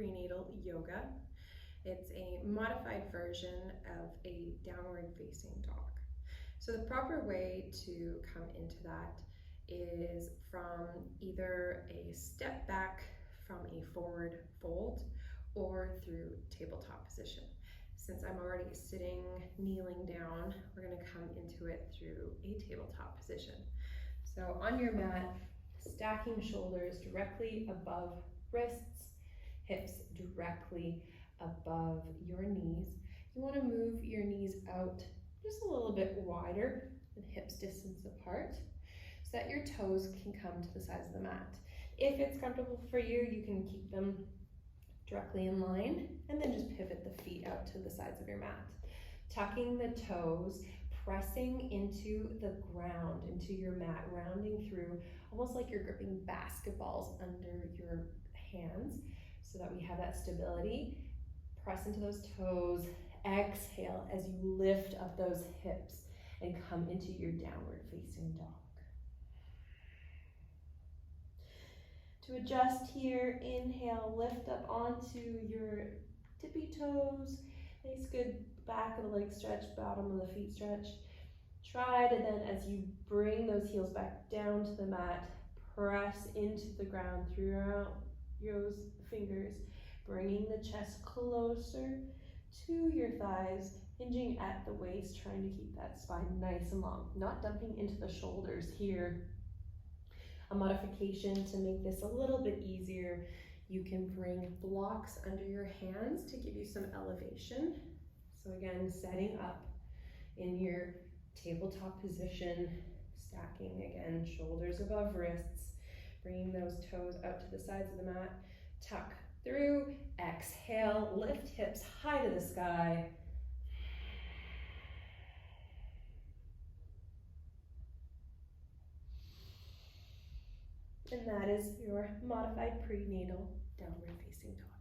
Prenatal Yoga. It's a modified version of a downward facing dog. So the proper way to come into that is from either a step back from a forward fold or through tabletop position. Since I'm already sitting, kneeling down, we're going to come into it through a tabletop position. So on your mat, stacking shoulders directly above wrists, hips directly above your knees. You want to move your knees out just a little bit wider than hips distance apart so that your toes can come to the sides of the mat. If it's comfortable for you, you can keep them directly in line and then just pivot the feet out to the sides of your mat. Tucking the toes, pressing into the ground, into your mat, rounding through, almost like you're gripping basketballs under your hands so that we have that stability. Press into those toes, exhale as you lift up those hips and come into your downward facing dog. To adjust here, inhale, lift up onto your tippy toes. Nice good back of the leg stretch, bottom of the feet stretch. Try to then, as you bring those heels back down to the mat, press into the ground throughout those fingers, bringing the chest closer to your thighs, hinging at the waist, trying to keep that spine nice and long, not dumping into the shoulders here. A modification to make this a little bit easier, you can bring blocks under your hands to give you some elevation. So again, setting up in your tabletop position, stacking again, shoulders above wrists, bringing those toes out to the sides of the mat, tuck through, exhale, lift hips high to the sky. And that is your modified prenatal downward facing dog.